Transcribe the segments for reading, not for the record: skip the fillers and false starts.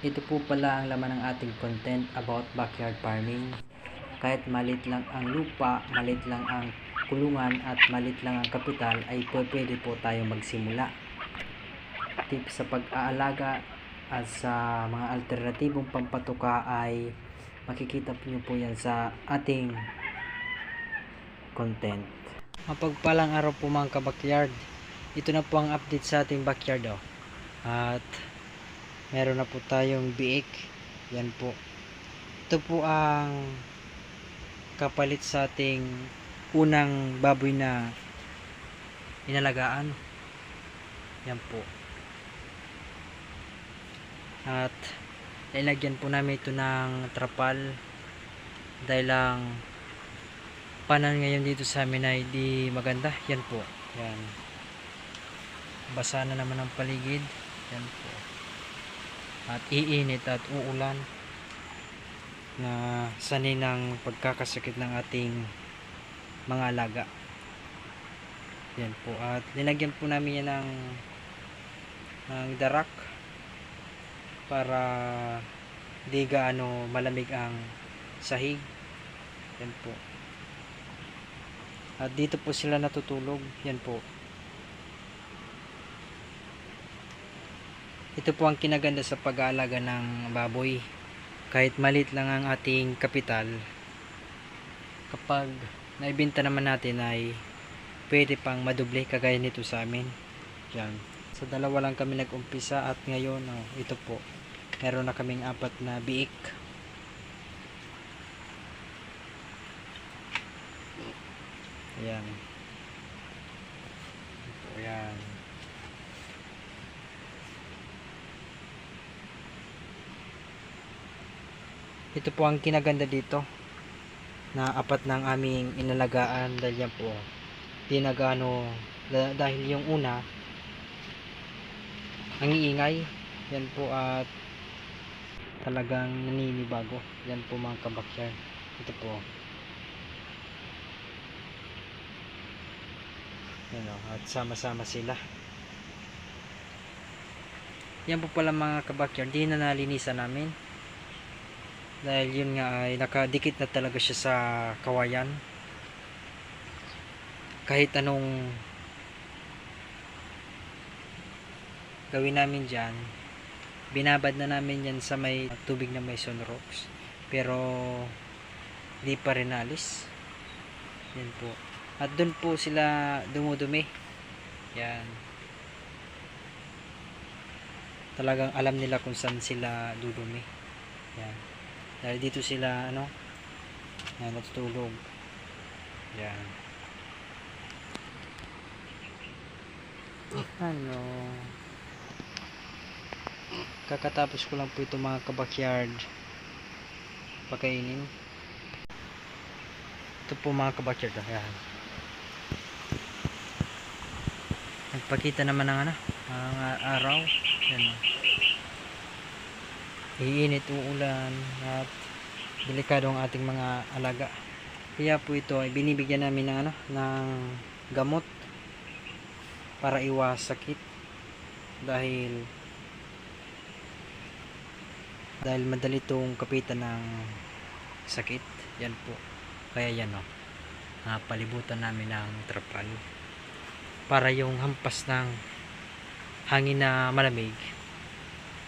Ito po pala ang laman ng ating content about backyard farming. Kahit malit lang ang lupa, malit lang ang kulungan at malit lang ang kapital ay pwede po tayo magsimula. Tips sa pag-aalaga at sa mga alternatibong pampatuka ay makikita niyo po yan sa ating content. Mapagpalang araw po mga kabakyard. Ito na po ang update sa ating backyard At meron na po tayong biik. Yan po. Ito po ang kapalit sa ating unang baboy na inalagaan. Yan po. At nilagyan po namin ito ng trapal dahil lang panan ngayon dito sa amin ay di maganda. Yan po. Yan. Basa na naman ang paligid. Yan po. At iinit at uulan na sanay ng pagkakasakit ng ating mga alaga. Yan po. At nilagyan po namin yan ng darak para di gaano malamig ang sahig. Yan po. At dito po sila natutulog. Yan po. Ito po ang kinaganda sa pag-aalaga ng baboy. Kahit malit lang ang ating kapital, kapag naibenta naman natin ay pwede pang madoble kagaya nito sa amin. Yan. Sa dalawa lang kami nag-umpisa at ngayon ito po. Meron na kaming 4 na biik. Ayan. Ayan. Ito po ang kinaganda dito na 4 ng aming inalagaan dahil yan po di na gaano dahil yung una ang iingay yan po at talagang naninibago. Yan po mga kabakyard. Ito po yan at sama-sama sila. Yan po pala mga kabakyard, di na nalinisan namin dahil yun nga ay nakadikit na talaga siya sa kawayan. Kahit anong gawin namin dyan, binabad na namin yan sa may tubig na may sunrocks, pero di pa rin alis. Yan po. At dun po sila dumudumi. Yan. Talagang alam nila kung saan sila dudumi. Yan. Dahil dito sila yan, natutulog. Yan. Kakatapos ko lang po ito mga kabakyard pakainin. Ito po mga kabakyard. Yan. Nagpakita naman ng ang araw. Yan. Iinit, uulan at delikado ang ating mga alaga. Kaya po ito ay binibigyan namin ng gamot para iwas sakit dahil madali itong kapitan ng sakit. Yan po. Kaya yan palibutan namin ng trapal para yung hampas ng hangin na malamig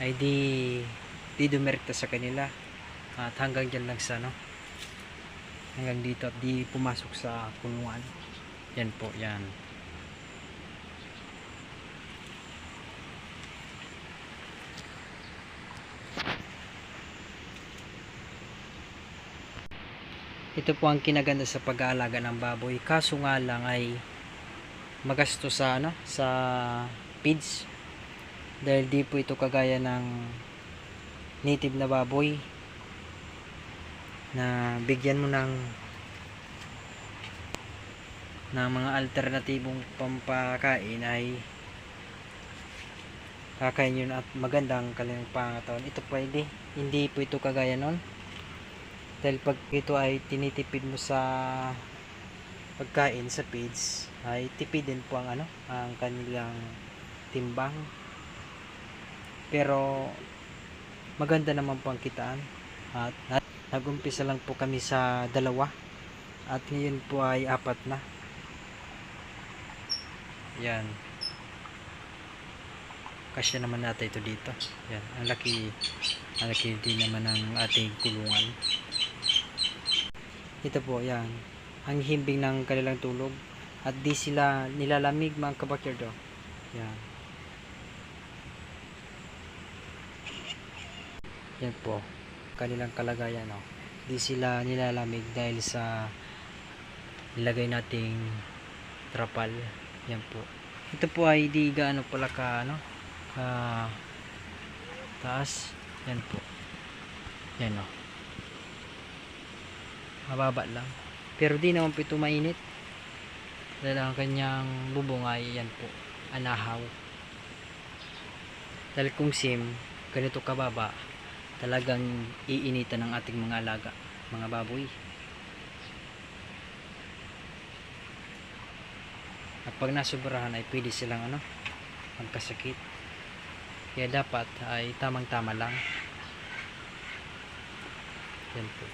ay di dumirekta sa kanila at hanggang dyan lang sa hanggang dito at di pumasok sa kulungan. Yan po. Yan. Ito po ang kinaganda sa pag-aalaga ng baboy, kaso nga lang ay magastos sa feeds dahil di po ito kagaya ng native na baboy na bigyan mo ng mga alternatibong pampakain ay kakain yun at magandang kanilang pangatawan. Ito pwede, hindi po ito kagaya nun dahil pag ito ay tinitipid mo sa pagkain sa feeds ay tipidin po ang kanilang timbang. Pero maganda naman po ang kitaan. At nag-umpisa lang po kami sa 2 at ngayon po ay 4 na. Yan, kasya naman natin ito dito. Yan, ang laki din naman ng ating kulungan. Ito po, yan, ang himbing ng kanilang tulog at di sila nilalamig mga kabakyardo. Yan. Yan po, kanilang kalagayan, no? Di sila nilalamig dahil sa nilagay nating trapal. Yan po. Ito po ay di gaano pala ka taas. Yan po. Yan, no. Mababa lang. Pero di naman po ito mainit. Dahil ang kanyang bubong ay yan po, anahaw. Dahil kung ganito kababa, talagang iinitan ng ating mga alaga, mga baboy. At pag nasubrahan ay pwede silang magkasakit. Kaya dapat ay tamang-tama lang. Yan po.